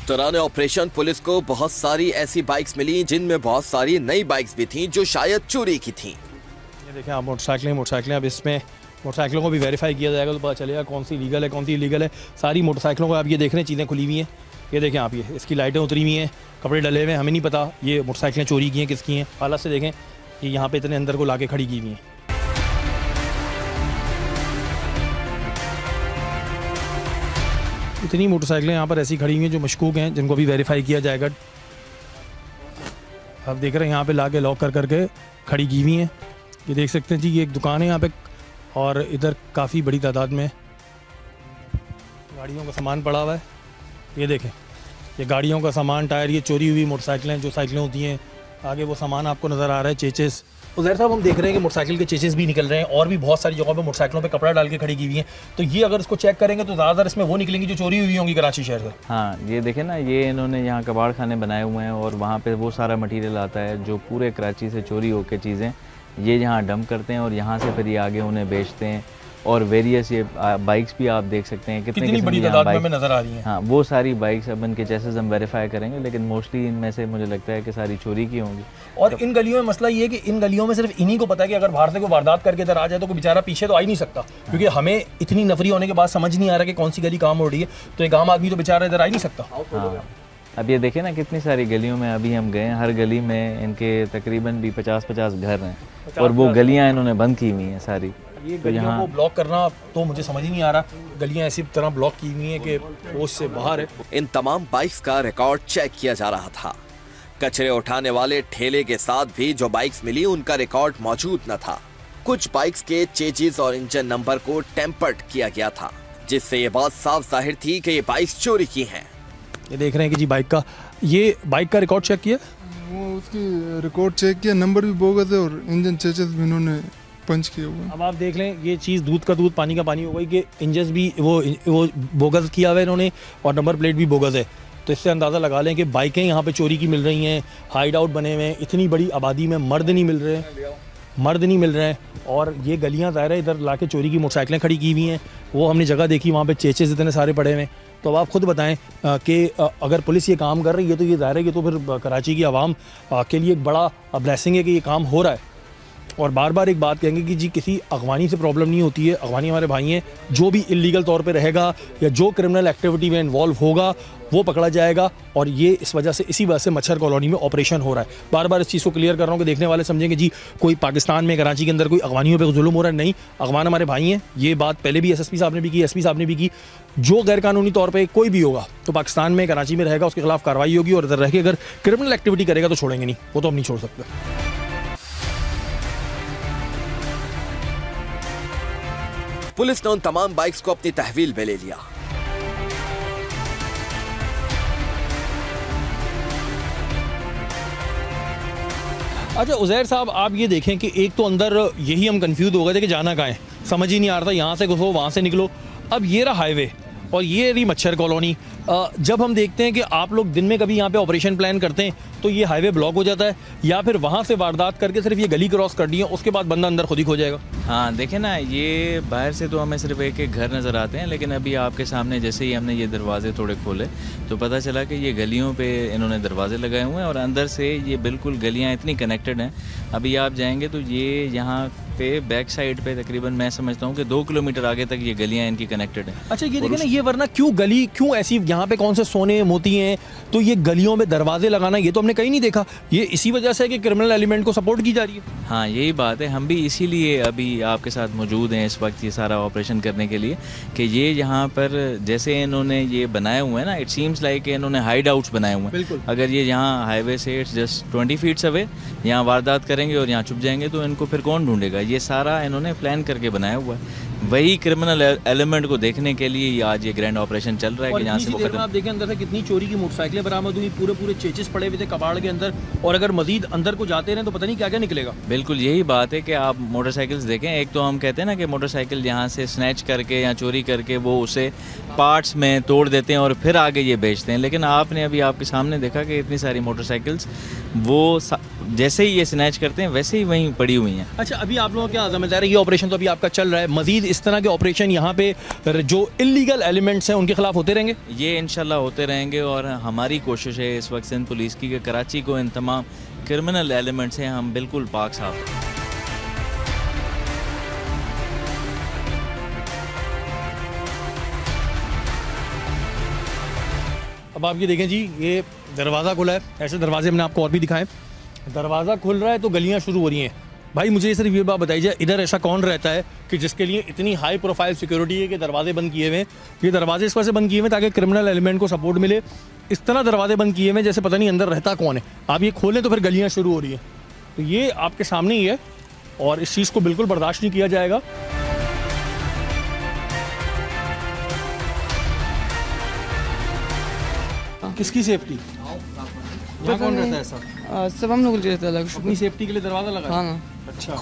दौरान operation police को बहुत सारी ऐसी बाइक्स मिली जिनमें बहुत सारी नई बाइक्स भी थीं जो शायद चोरी की थीं। ये देखें आप मोटरसाइकिलें अब इसमें मोटरसाइकिलों को भी वेरीफाई किया जाएगा तो पता चलेगा कौन सी लीगल है कौन सी इलीगल है। सारी मोटरसाइकिलों को आप ये देख रहे हैं चीज़ें खुली हुई हैं। ये देखें आप ये इसकी लाइटें उतरी हुई हैं, कपड़े डले हुए हैं, हमें नहीं पता ये मोटरसाइकिलें चोरी की हैं किसकी हैं। हालत से देखें कि यहाँ पे इतने अंदर को लाके खड़ी की हुई हैं। इतनी मोटरसाइकिलें यहाँ पर ऐसी खड़ी हुई हैं जो मशकूक हैं, जिनको भी वेरीफाई किया जाएगा। आप देख रहे हैं यहाँ पे लाके लॉक कर करके खड़ी की हुई हैं। ये देख सकते हैं जी, ये एक दुकान है यहाँ पे और इधर काफ़ी बड़ी तादाद में गाड़ियों का सामान पड़ा हुआ है। ये देखें ये गाड़ियों का सामान, टायर, ये चोरी हुई मोटरसाइकिलें, जो साइकिलें होती हैं। आगे वो सामान आपको नज़र आ रहा है, चेचेस। उज़ैर साहब हम देख रहे हैं कि मोटरसाइकिल के चेचेस भी निकल रहे हैं और भी बहुत सारी जगहों पे मोटरसाइकिलों पे कपड़ा डाल के खड़ी की हुई हैं। तो ये अगर इसको चेक करेंगे तो ज़्यादातर इसमें वो निकलेंगी जो चोरी हुई होंगी कराची शहर से। हाँ, ये देखें ना, ये इन्होंने यहाँ कबाड़ खाने बनाए हुए हैं और वहाँ पे वो सारा मटेरियल आता है जो पूरे कराची से चोरी होकर चीज़ें ये यहाँ डंप करते हैं और यहाँ से फिर ये आगे उन्हें बेचते हैं। और वेरियस ये बाइक्स भी आप देख सकते हैं कितनी बड़ी तादाद में नज़र आ रही हैं। हाँ, वो सारी बाइक्स अब इनके चेसेस हम वेरीफाई करेंगे, लेकिन मोस्टली इनमें से मुझे लगता है कि सारी चोरी की होंगी। और इन गलियों में मसला ये है कि इन गलियों में सिर्फ इन्हीं को पता है कि अगर बाहर से कोई वारदात करके इधर आ जाए तो कोई बेचारा पीछे तो आ ही नहीं सकता, क्योंकि हमें इतनी नफरी होने के बाद समझ नहीं आ रहा कि कौन सी गली काम हो रही है। तो एक आम आदमी तो बेचारा इधर आ ही नहीं सकता। हाँ, अब ये देखें ना कितनी सारी गलियों में अभी हम गए हैं, हर गली में इनके तकरीबन भी 50-50 घर हैं और वो गलियाँ इन्होंने बंद की हुई हैं सारी। ये गलियों को ब्लॉक करना तो मुझे समझ ही नहीं आ रहा। गलियां ऐसी तरह ब्लॉक की हुई हैं कि होश से बाहर है। इन तमाम बाइक्स का रिकॉर्ड चेक किया जा रहा था। कचरे उठाने वाले ठेले के साथ भी जो बाइक्स मिली उनका रिकॉर्ड मौजूद न था। कुछ बाइक्स के चेजिस और इंजन नंबर को टेम्पर्ड किया गया था, जिससे ये बात साफ जाहिर थी कि ये बाइक्स चोरी की हैं। ये देख रहे हैं कि जी बाइक का रिकॉर्ड चेक किया, वो उसकी रिकॉर्ड चेक किया, नंबर भी बोगस है और इंजन चेचेस भी इन्होंने पंच किए हुए। अब आप देख लें ये चीज़ दूध का दूध पानी का पानी हो गई कि इंजन भी वो बोगस किया हुआ है इन्होंने और नंबर प्लेट भी बोगस है। तो इससे अंदाज़ा लगा लें कि बाइकें यहाँ पे चोरी की मिल रही हैं, हाइड आउट बने हुए हैं। इतनी बड़ी आबादी में मर्द नहीं मिल रहे हैं और ये गलियाँ ज़ाहिर है इधर लाके चोरी की मोटरसाइकिलें खड़ी की हुई हैं। वो हमने जगह देखी, वहाँ पे चेचेस इतने सारे पड़े हुए हैं। तो अब आप खुद बताएं कि अगर पुलिस ये काम कर रही है तो ये ज़ाहिर है कि तो फिर कराची की आवाम के लिए एक बड़ा ब्लेसिंग है कि ये काम हो रहा है। और बार बार एक बात कहेंगे कि जी किसी अगवानी से प्रॉब्लम नहीं होती है। अगवानी हमारे भाई हैं, जो भी इलीगल तौर पे रहेगा या जो क्रिमिनल एक्टिविटी में इन्वॉल्व होगा वो पकड़ा जाएगा। और ये इसी वजह से मच्छर कॉलोनी में ऑपरेशन हो रहा है। बार बार इस चीज़ को क्लियर कर रहा हूँ कि देखने वाले समझेंगे जी कोई पाकिस्तान में कराची के अंदर कोई अगवानियों पर जुल्म हो रहा है। नहीं, अगवान हमारे भाई हैं। ये बात पहले भी SSP साहब ने भी की, SP साहब ने भी की। जो गैरकानूनी तौर पर कोई भी होगा तो पाकिस्तान में कराची में रहेगा, उसके खिलाफ कार्रवाई होगी और इधर रह के अगर क्रिमिनल एक्टिविटी करेगा तो छोड़ेंगे नहीं, वो तो हम नहीं छोड़ सकते। पुलिस ने उन तमाम बाइक्स को अपनी तहवील में ले लिया। अच्छा उज़ैर साहब, आप ये देखें कि एक तो अंदर यही हम कंफ्यूज हो गए थे कि जाना कहाँ है, समझ ही नहीं आ रहा था। यहाँ से घुसो, वहाँ से निकलो। अब ये रहा हाईवे और ये रही मच्छर कॉलोनी। जब हम देखते हैं कि आप लोग दिन में कभी यहाँ पे ऑपरेशन प्लान करते हैं तो ये हाईवे ब्लॉक हो जाता है, या फिर वहाँ से वारदात करके सिर्फ ये गली क्रॉस कर दी है, उसके बाद बंदा अंदर खुद ही खो जाएगा। हाँ, देखें ना, ये बाहर से तो हमें सिर्फ एक एक घर नज़र आते हैं, लेकिन अभी आपके सामने जैसे ही हमने ये दरवाजे थोड़े खोले तो पता चला कि ये गलियों पे इन्होंने दरवाजे लगाए हुए हैं और अंदर से ये बिल्कुल गलियाँ इतनी कनेक्टेड हैं। अभी आप जाएंगे तो ये यहाँ पे बैक साइड पे तकरीबन मैं समझता हूँ कि 2 किलोमीटर आगे तक ये गलियाँ इनकी कनेक्टेड हैं। अच्छा ये देखें ना, ये वरना क्यों ऐसी यहाँ पे कौन से सोने मोती हैं, तो ये गलियों में दरवाजे लगाना ये तो हमने कहीं नहीं देखा। ये इसी वजह से है कि क्रिमिनल एलिमेंट को सपोर्ट की जा रही है। हाँ, यही बात है। हम भी इसीलिए अभी आपके साथ मौजूद हैं इस वक्त ये सारा ऑपरेशन करने के लिए कि ये यहाँ पर जैसे इन्होंने ये बनाए हुए हैं ना, इट सीम्स लाइक इन्होंने हाइड आउट्स बनाए हुए हैं। अगर ये यहाँ हाईवे से इट्स जस्ट 20 फीट्स अवे यहाँ वारदात करेंगे और यहाँ छुप जाएंगे तो इनको फिर कौन ढूंढेगा। ये सारा इन्होंने प्लान करके बनाया हुआ है। वही क्रिमिनल एलिमेंट को देखने के लिए आज ये ग्रैंड ऑपरेशन चल रहा है कि यहाँ से वो खत्म। आप देखें अंदर से कितनी चोरी की मोटरसाइकिलें बरामद हुई, पूरे चेचेस पड़े हुए थे कबाड़ के अंदर, और अगर मजीद अंदर को जाते रहे तो पता नहीं क्या क्या निकलेगा। बिल्कुल यही बात है कि आप मोटरसाइकिल्स देखें। एक तो हम कहते हैं ना कि मोटरसाइकिल यहाँ से स्नैच करके या चोरी करके वो उसे पार्ट्स में तोड़ देते हैं और फिर आगे ये बेचते हैं। लेकिन आपने अभी आपके सामने देखा कि इतनी सारी मोटरसाइकिल्स वो जैसे ही ये स्नैच करते हैं वैसे ही वहीं पड़ी हुई हैं। अच्छा, अभी आप लोगों क्या ज़िम्मेदारी, ये ऑपरेशन तो अभी आपका चल रहा है, मजीद इस तरह के ऑपरेशन यहाँ पे जो इलीगल एलिमेंट्स हैं उनके खिलाफ होते रहेंगे? ये इंशाल्लाह होते रहेंगे और हमारी कोशिश है इस वक्त सिंध पुलिस की कि कराची को इन तमाम क्रिमिनल एलिमेंट्स हैं हम बिल्कुल पाक साफ रखें। अब आप ये देखें जी, ये दरवाज़ा खुला है, ऐसे दरवाजे हमने आपको और भी दिखाएं, दरवाज़ा खुल रहा है तो गलियां शुरू हो रही हैं। भाई मुझे ये सिर्फ ये बात बताइए, इधर ऐसा कौन रहता है कि जिसके लिए इतनी हाई प्रोफाइल सिक्योरिटी है कि दरवाजे बंद किए हुए हैं? ये दरवाजे इस वजह से बंद किए हुए हैं ताकि क्रिमिनल एलिमेंट को सपोर्ट मिले। इस तरह दरवाजे बंद किए हुए हैं जैसे पता नहीं अंदर रहता कौन है। आप ये खोलें तो फिर गलियाँ शुरू हो रही हैं। तो ये आपके सामने ही है और इस चीज़ को बिल्कुल बर्दाश्त नहीं किया जाएगा। किसकी सेफ्टी? यहाँ कौन रहता है ऐसा? सब हम लोग रहते हैं अलग। अपनी सेफ्टी के लिए दरवाज़ा लगा? हाँ ना। अच्छा,